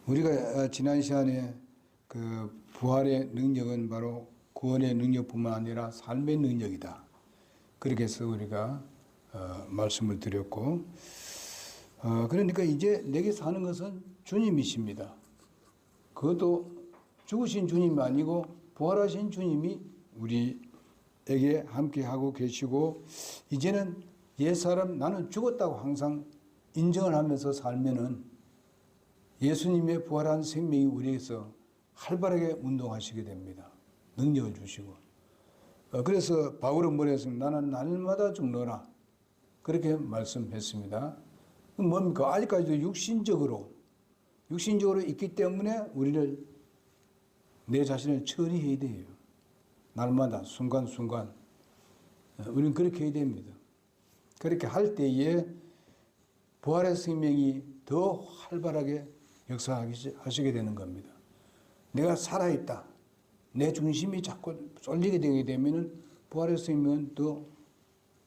우리가 지난 시간에 그 부활의 능력은 바로 구원의 능력뿐만 아니라 삶의 능력이다. 그렇게 해서 우리가 말씀을 드렸고, 그러니까 이제 내게 사는 것은 주님이십니다. 그것도 죽으신 주님이 아니고 부활하신 주님이 우리에게 함께하고 계시고, 이제는 옛사람 나는 죽었다고 항상 인정을 하면서 살면은 예수님의 부활한 생명이 우리에게서 활발하게 운동하시게 됩니다. 능력을 주시고. 그래서 바울은 뭐라 했습니까? 나는 날마다 죽노라. 그렇게 말씀했습니다. 뭡니까? 아직까지도 육신적으로 있기 때문에 우리를 내 자신을 처리해야 돼요. 날마다 순간순간 우리는 그렇게 해야 됩니다. 그렇게 할 때에 부활의 생명이 더 활발하게 역사하시게 되는 겁니다. 내가 살아있다. 내 중심이 자꾸 쏠리게 되게 되면 부활의 생명은 더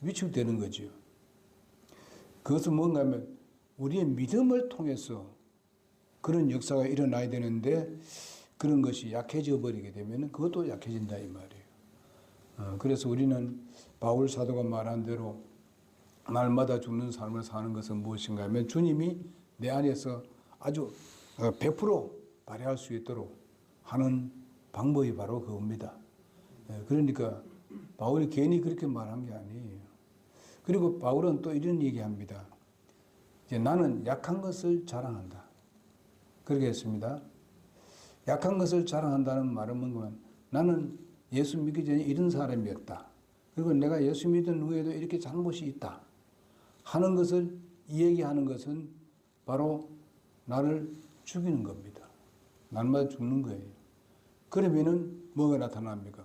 위축되는 거죠. 그것은 뭔가 하면 우리의 믿음을 통해서 그런 역사가 일어나야 되는데 그런 것이 약해져 버리게 되면 그것도 약해진다 이 말이에요. 그래서 우리는 바울 사도가 말한 대로 날마다 죽는 삶을 사는 것은 무엇인가 하면 주님이 내 안에서 아주 100% 발휘할 수 있도록 하는 방법이 바로 그겁니다. 그러니까 바울이 괜히 그렇게 말한 게 아니에요. 그리고 바울은 또 이런 얘기합니다. 이제 나는 약한 것을 자랑한다. 그렇게 했습니다. 약한 것을 자랑한다는 말은 뭔가 나는 예수 믿기 전에 이런 사람이었다. 그리고 내가 예수 믿은 후에도 이렇게 잘못이 있다. 하는 것을 이야기하는 것은 바로 나를 죽이는 겁니다. 날마다 죽는 거예요. 그러면은 뭐가 나타납니까?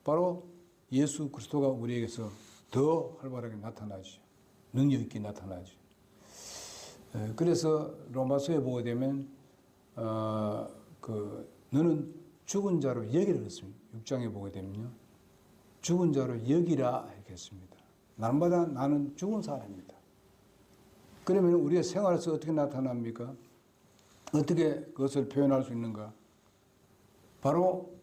바로 예수 그리스도가 우리에게서 더 활발하게 나타나죠. 능력 있게 나타나죠. 그래서 로마서에 보게 되면 너는 죽은 자로 여기라 했습니다. 6장에 보게 되면요. 죽은 자로 여기라 이렇게 했습니다. 날마다 나는 죽은 사람입니다. 그러면 우리의 생활에서 어떻게 나타납니까? 어떻게 그것을 표현할 수 있는가? 바로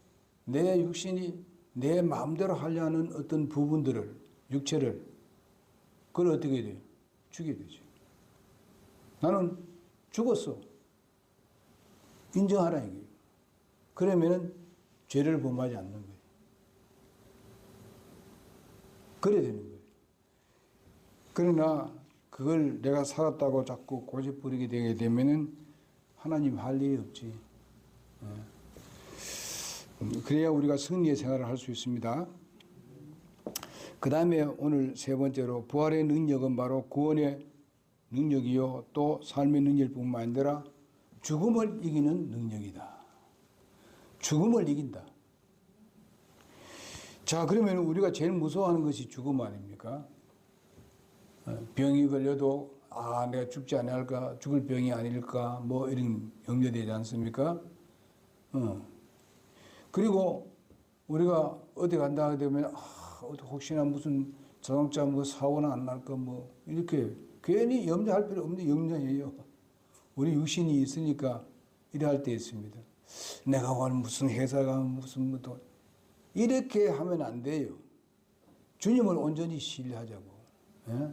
내 육신이 내 마음대로 하려는 어떤 부분들을, 육체를, 그걸 어떻게 돼요? 죽이게 되죠. 나는 죽었어. 인정하라 이거예요. 그러면은 죄를 범하지 않는 거예요. 그래야 되는 거예요. 그러나 그걸 내가 살았다고 자꾸 고집부리게 되게 되면은 하나님 할 일이 없지. 그래야 우리가 승리의 생활을 할 수 있습니다. 그 다음에 오늘 세 번째로 부활의 능력은 바로 구원의 능력이요 또 삶의 능력뿐만 아니라 죽음을 이기는 능력이다. 죽음을 이긴다. 자, 그러면 우리가 제일 무서워하는 것이 죽음 아닙니까? 병이 걸려도 내가 죽지 않을까, 죽을 병이 아닐까, 뭐 이런 염려되지 않습니까? 그리고 우리가 어디 간다 하게 되면 혹시나 무슨 자동차 뭐 사고나 안 날까 뭐 이렇게 괜히 염려할 필요 없는 염려예요. 우리 육신이 있으니까 이래 할 때 있습니다. 내가 오늘 무슨 회사가 무슨 뭐 돈 이렇게 하면 안 돼요. 주님을 온전히 신뢰하자고. 예?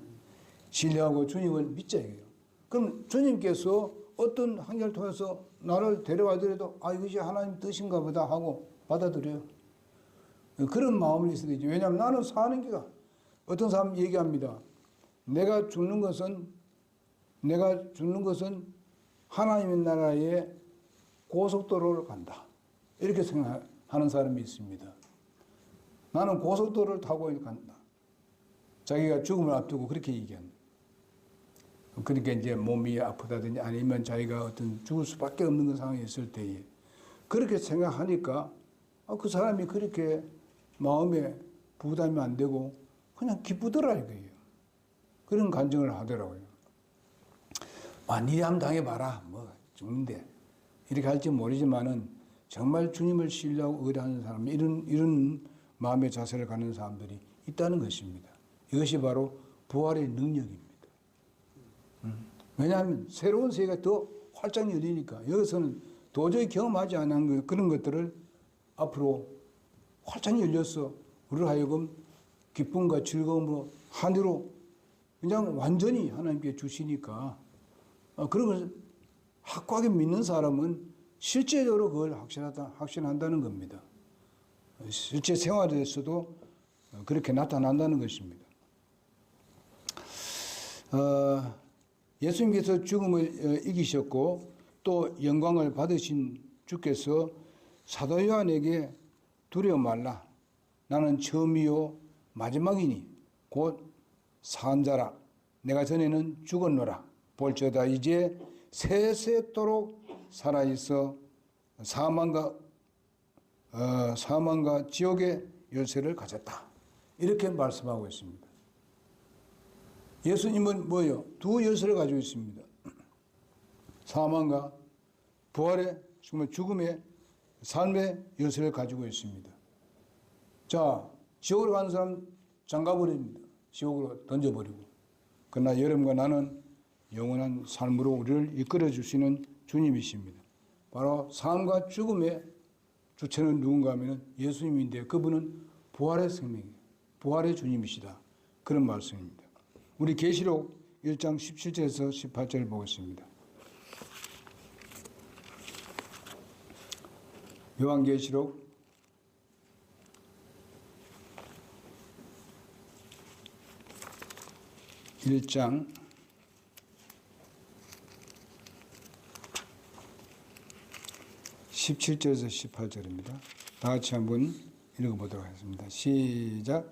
신뢰하고 주님을 믿자 이거예요. 그럼 주님께서 어떤 환경을 통해서 나를 데려와더라도 이것이 하나님 뜻인가 보다 하고 받아들여요. 그런 마음을 있어야 되죠. 왜냐하면 나는 사는 기가 어떤 사람 얘기합니다. 내가 죽는 것은 하나님의 나라의 고속도로를 간다. 이렇게 생각하는 사람이 있습니다. 나는 고속도로를 타고 간다. 자기가 죽음을 앞두고 그렇게 얘기합니다. 그러니까 이제 몸이 아프다든지 아니면 자기가 어떤 죽을 수밖에 없는 상황이 있을 때에 그렇게 생각하니까 그 사람이 그렇게 마음에 부담이 안 되고 그냥 기쁘더라 이거예요. 그런 간증을 하더라고요. 니네 한번 당해봐라. 뭐 죽는데 이렇게 할지 모르지만은 정말 주님을 신뢰하고 의뢰하는 사람 이런 마음의 자세를 갖는 사람들이 있다는 것입니다. 이것이 바로 부활의 능력입니다. 왜냐하면 새로운 세계가 더 활짝 열리니까 여기서는 도저히 경험하지 않은 그런 것들을 앞으로 활짝 열려서 우리를 하여금 기쁨과 즐거움으로 하늘로 그냥 완전히 하나님께 주시니까 그런 것을 확고하게 믿는 사람은 실제적으로 그걸 확신한다는 겁니다. 실제 생활에서도 그렇게 나타난다는 것입니다. 예수님께서 죽음을 이기셨고 또 영광을 받으신 주께서 사도 요한에게 두려워 말라. 나는 처음이요 마지막이니 곧 산 자라. 내가 전에는 죽었노라. 볼지어다 이제 세세토록 살아있어 사망과 지옥의 열쇠를 가졌다. 이렇게 말씀하고 있습니다. 예수님은 뭐예요? 두 열쇠를 가지고 있습니다. 사망과 부활의 정말 죽음의 삶의 열쇠를 가지고 있습니다. 자, 지옥으로 가는 사람 장가버립니다. 지옥으로 던져버리고. 그러나 여러분과 나는 영원한 삶으로 우리를 이끌어 주시는 주님이십니다. 바로 삶과 죽음의 주체는 누군가 하면 예수님인데 그분은 부활의 생명이에요. 부활의 주님이시다. 그런 말씀입니다. 우리 계시록 1장 17절에서 18절을 보겠습니다. 요한계시록 1장 17절에서 18절입니다. 다 같이 한번 읽어보도록 하겠습니다. 시작.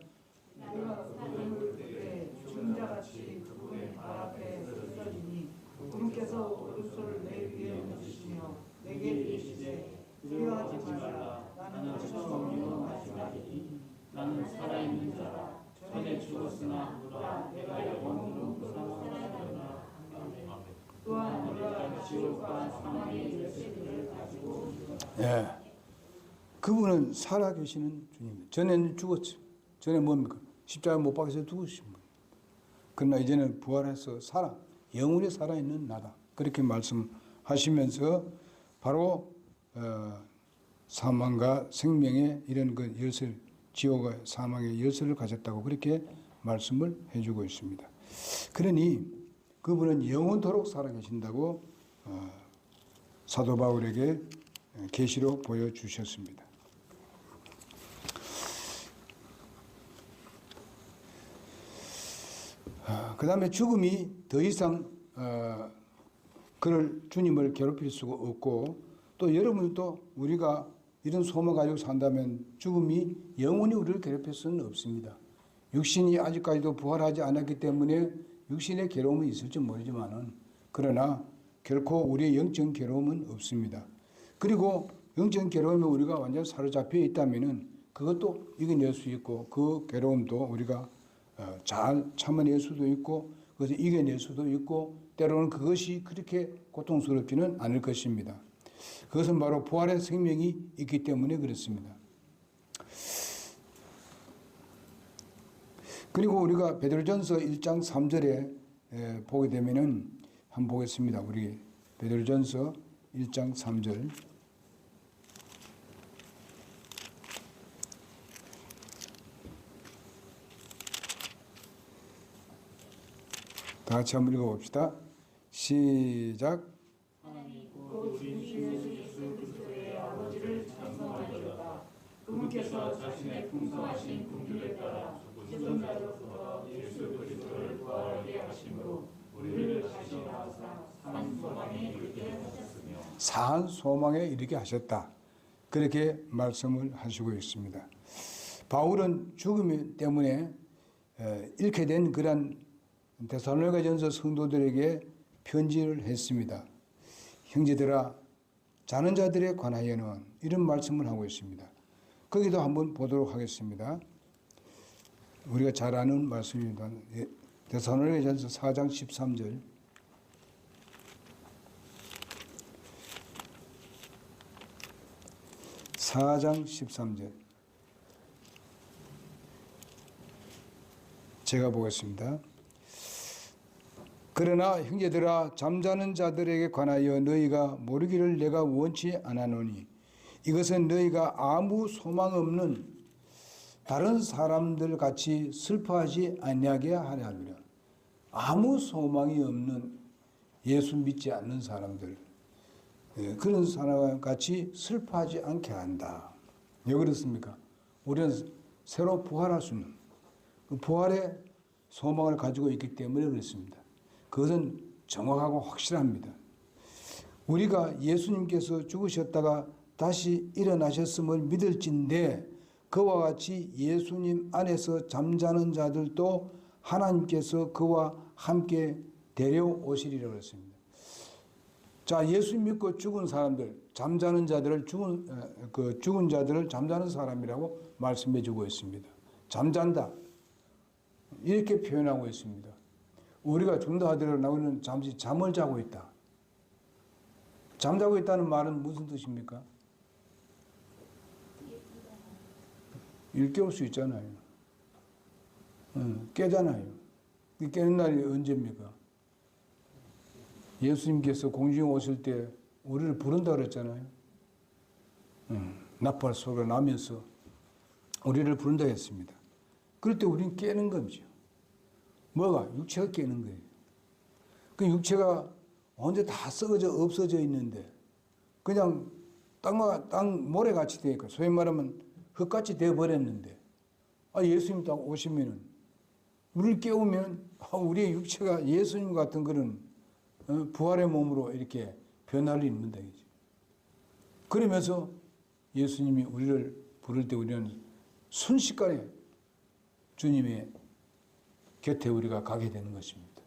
중자같이 그분의 발 앞에 쓰러지니 그분께서 오른손을 내 위에 얹으시며 내게 이르시되 두려워하지 말라. 나는 처음이요 마지막이니 나는 살아있는 자라. 전에 죽었으나 내가 영원으로 살아나리라. 또한 내가 지옥과 사망의 열쇠를 가지고 예, 그분은 살아계시는 주님입니다. 전에는 죽었죠. 전에 뭡니까? 십자가에 못 박혀서 죽으신 분. 그러나 이제는 부활해서 영원히 살아있는 나다. 그렇게 말씀하시면서 바로 사망과 생명의 이런 그 열쇠, 지옥과 사망의 열쇠를 가졌다고 그렇게 말씀을 해주고 있습니다. 그러니 그분은 영원토록 살아계신다고 사도 바울에게 계시로 보여주셨습니다. 그 다음에 죽음이 더 이상 주님을 괴롭힐 수가 없고 또 여러분도 우리가 이런 소망 가지고 산다면 죽음이 영원히 우리를 괴롭힐 수는 없습니다. 육신이 아직까지도 부활하지 않았기 때문에 육신의 괴로움은 있을지 모르지만은 그러나 결코 우리의 영적 괴로움은 없습니다. 그리고 영적 괴로움에 우리가 완전 사로잡혀 있다면은 그것도 이겨낼 수 있고 그 괴로움도 우리가 잘 참아낼 수도 있고 그것을 이겨낼 수도 있고 때로는 그것이 그렇게 고통스럽지는 않을 것입니다. 그것은 바로 부활의 생명이 있기 때문에 그렇습니다. 그리고 우리가 베드로전서 1장 3절에 보게 되면은 한번 보겠습니다. 우리 베드로전서 1장 3절. 다 같이 한번 읽어봅시다. 시작. 그분께서 자신의 풍성하신 긍휼에 따라 죽은 자로부터 예수 그리스도를 부활하게 하심으로 우리를 다시 낳으사 산 소망에 이르게 하셨으며 산 소망에 이르게 하셨다. 그렇게 말씀을 하시고 있습니다. 바울은 죽음 때문에 잃게 된 그런 데살로니가전서 성도들에게 편지를 했습니다. 형제들아, 자는 자들에 관하여는 이런 말씀을 하고 있습니다. 거기도 한번 보도록 하겠습니다. 우리가 잘 아는 말씀입니다. 데살로니가전서 4장 13절. (4장 13절) 제가 보겠습니다. 그러나 형제들아 잠자는 자들에게 관하여 너희가 모르기를 내가 원치 않아노니 이것은 너희가 아무 소망 없는 다른 사람들 같이 슬퍼하지 아니하게 하려 함이라. 아무 소망이 없는 예수 믿지 않는 사람들, 그런 사람 같이 슬퍼하지 않게 한다. 왜 그렇습니까? 우리는 새로 부활할 수 있는 그 부활의 소망을 가지고 있기 때문에 그렇습니다. 그것은 정확하고 확실합니다. 우리가 예수님께서 죽으셨다가 다시 일어나셨음을 믿을진데 그와 같이 예수님 안에서 잠자는 자들도 하나님께서 그와 함께 데려오시리라고 했습니다. 자, 예수 믿고 죽은 사람들, 잠자는 자들을 죽은 자들을 잠자는 사람이라고 말씀해 주고 있습니다. 잠잔다. 이렇게 표현하고 있습니다. 우리가 죽는다 하더라도 나오는 잠시 잠을 자고 있다. 잠자고 있다는 말은 무슨 뜻입니까? 일깨울 수 있잖아요. 깨잖아요. 깨는 날이 언제입니까? 예수님께서 공중에 오실 때 우리를 부른다 그랬잖아요. 나팔 소리가 나면서 우리를 부른다 했습니다. 그럴 때 우리는 깨는 거죠. 뭐가? 육체가 깨는 거예요. 그 육체가 언제 다 썩어져 없어져 있는데 그냥 땅 모래같이 되니까 소위 말하면 흙같이 되어버렸는데 예수님 딱 오시면은 우리를 깨우면 우리의 육체가 예수님 같은 그런 부활의 몸으로 이렇게 변화를 입는다. 그러면서 예수님이 우리를 부를 때 우리는 순식간에 주님의 곁에 우리가 가게 되는 것입니다.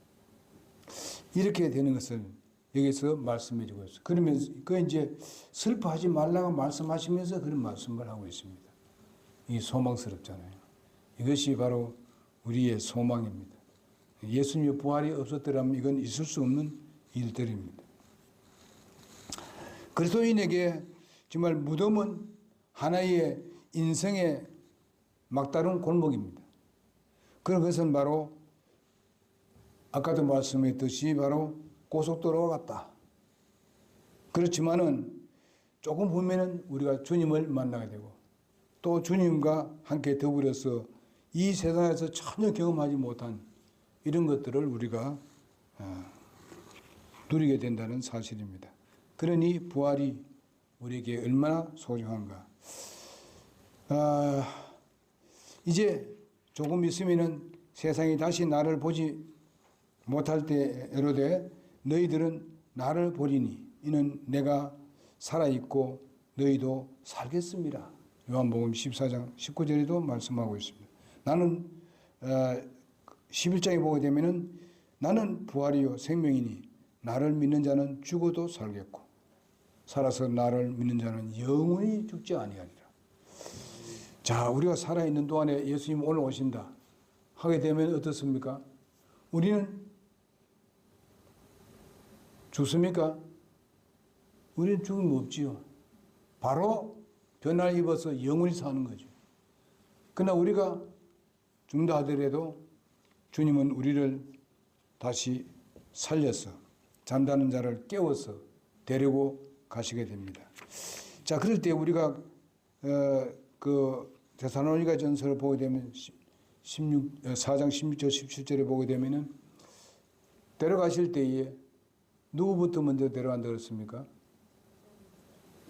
이렇게 되는 것을 여기서 말씀해 주고 있어요. 그러면서 그 이제 슬퍼하지 말라고 말씀하시면서 그런 말씀을 하고 있습니다. 이 소망스럽잖아요. 이것이 바로 우리의 소망입니다. 예수님의 부활이 없었더라면 이건 있을 수 없는 일들입니다. 그리스도인에게 정말 무덤은 하나의 인생의 막다른 골목입니다. 그런 것은 바로 아까도 말씀했듯이 바로 고속도로와 같다. 그렇지만은 조금 보면은 우리가 주님을 만나게 되고 또 주님과 함께 더불어서 이 세상에서 전혀 경험하지 못한 이런 것들을 우리가 누리게 된다는 사실입니다. 그러니 부활이 우리에게 얼마나 소중한가. 이제 조금 있으면은 세상이 다시 나를 보지 못할 때에로되 너희들은 나를 보리니 이는 내가 살아있고 너희도 살겠습니다. 요한복음 14장 19절에도 말씀하고 있습니다. 나는 11장에 보게 되면은 나는 부활이요 생명이니 나를 믿는 자는 죽어도 살겠고 살아서 나를 믿는 자는 영원히 죽지 아니하리라. 자, 우리가 살아있는 동안에 예수님 오늘 오신다 하게 되면 어떻습니까? 우리는 죽습니까? 우리는 죽음 없지요. 바로 변화를 입어서 영원히 사는 거죠. 그러나 우리가 죽는다 하더라도 주님은 우리를 다시 살려서 잠자는 자를 깨워서 데리고 가시게 됩니다. 자, 그럴 때 우리가 그 데살로니가 전서를 보게 되면 4장 16절 17절에 보게 되면은 데려가실 때에 누구부터 먼저 데려간다 그랬습니까?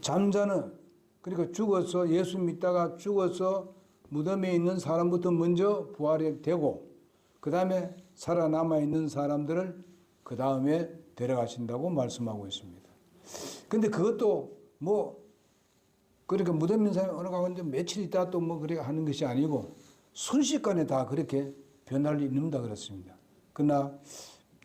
잠자는, 그러니까 죽어서 예수 믿다가 죽어서 무덤에 있는 사람부터 먼저 부활이 되고 그 다음에 살아남아 있는 사람들을 그 다음에 데려가신다고 말씀하고 있습니다. 근데 그것도 그러니까 무덤 있는 사람이 어느 가운데 며칠 있다 또 그렇게 하는 것이 아니고 순식간에 다 그렇게 변화를 입는다 그렇습니다. 그러나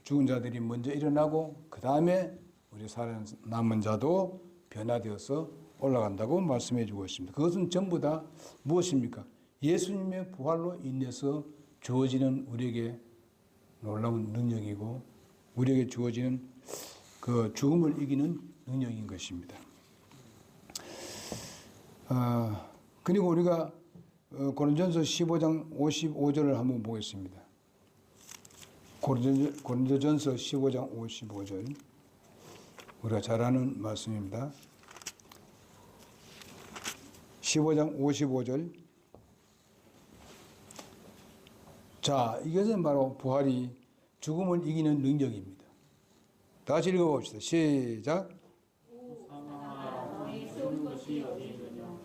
죽은 자들이 먼저 일어나고 그 다음에 우리 살아남은 자도 변화되어서 올라간다고 말씀해 주고 있습니다. 그것은 전부 다 무엇입니까? 예수님의 부활로 인해서 주어지는 우리에게 놀라운 능력이고 우리에게 주어지는 그 죽음을 이기는 능력인 것입니다. 그리고 우리가 고린전서 15장 55절을 한번 보겠습니다. 고린도전서 15장 55절. 우리가 잘 아는 말씀입니다. 15장 55절. 자, 이것은 바로 부활이 죽음을 이기는 능력입니다. 다 같이 읽어봅시다. 시작. 사망아 너의 세운 것이 어디 있느냐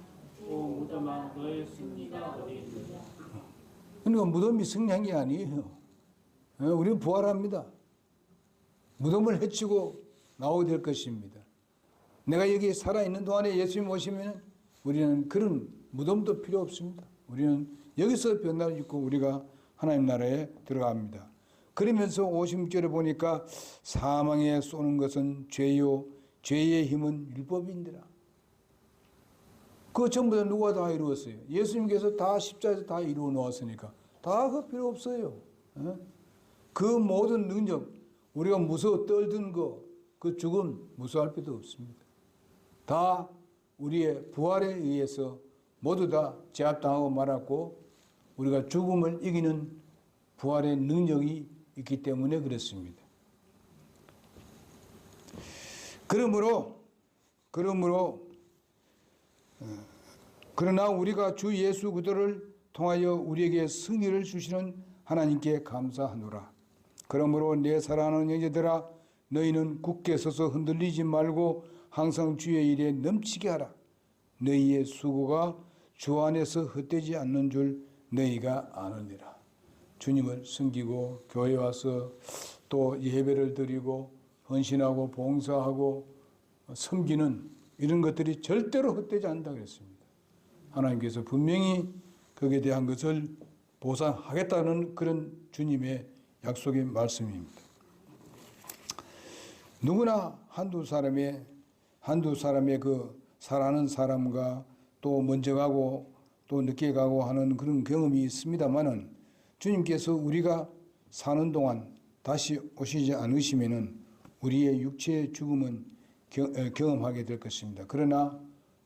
오 무덤아 너의 승리가 어디 있느냐. 그러니까 무덤이 승리한 게 아니에요. 우리는 부활합니다. 무덤을 헤치고 나오게 될 것입니다. 내가 여기 살아있는 동안에 예수님 오시면 우리는 그런 무덤도 필요 없습니다. 우리는 여기서 변화를 입고 우리가 하나님 나라에 들어갑니다. 그러면서 56절에 보니까 사망에 쏘는 것은 죄요 죄의 힘은 율법인지라. 그거 전부 다 누가 다 이루었어요? 예수님께서 다 십자가에서 다 이루어 놓았으니까 다 그 필요 없어요. 그 모든 능력, 우리가 무서워 떨던 거, 그 죽음 무서워할 필요도 없습니다. 다 우리의 부활에 의해서 모두 다 제압당하고 말았고 우리가 죽음을 이기는 부활의 능력이 있기 때문에 그렇습니다. 그러나 우리가 주 예수 그리스도를 통하여 우리에게 승리를 주시는 하나님께 감사하노라. 그러므로 내 사랑하는 형제들아 너희는 굳게 서서 흔들리지 말고 항상 주의 일에 넘치게 하라. 너희의 수고가 주 안에서 헛되지 않는 줄 너희가 아느니라. 주님을 섬기고 교회 와서 또 예배를 드리고 헌신하고 봉사하고 섬기는 이런 것들이 절대로 헛되지 않는다 그랬습니다. 하나님께서 분명히 거기에 대한 것을 보상하겠다는 그런 주님의 약속의 말씀입니다. 누구나 한두 사람의 그 살아가는 사람과 또 먼저 가고 또 늦게 가고 하는 그런 경험이 있습니다만은 주님께서 우리가 사는 동안 다시 오시지 않으시면은 우리의 육체의 죽음은 경험하게 될 것입니다. 그러나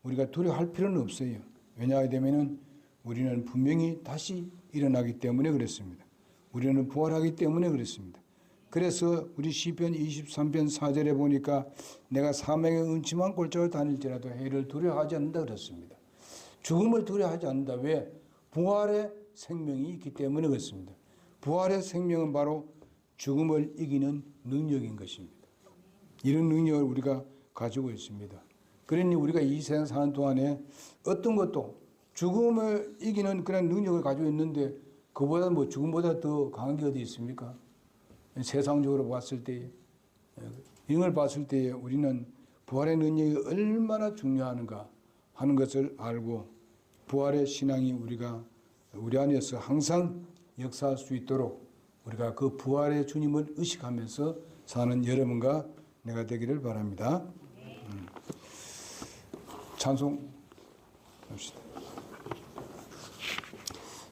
우리가 두려워할 필요는 없어요. 왜냐하면은 우리는 분명히 다시 일어나기 때문에 그렇습니다. 우리는 부활하기 때문에 그렇습니다. 그래서 우리 시편 23편 4절에 보니까 내가 사망의 음침한 골짜기를 다닐지라도 해를 두려워하지 않는다 그랬습니다. 죽음을 두려워하지 않는다. 왜? 부활의 생명이 있기 때문에 그렇습니다. 부활의 생명은 바로 죽음을 이기는 능력인 것입니다. 이런 능력을 우리가 가지고 있습니다. 그러니 우리가 이 세상 사는 동안에 어떤 것도 죽음을 이기는 그런 능력을 가지고 있는데 그보다 죽음보다 더 강한 게 어디 있습니까? 세상적으로 봤을 때, 이걸 봤을 때 우리는 부활의 능력이 얼마나 중요한가 하는 것을 알고 부활의 신앙이 우리 안에서 항상 역사할 수 있도록 우리가 그 부활의 주님을 의식하면서 사는 여러분과 내가 되기를 바랍니다. 찬송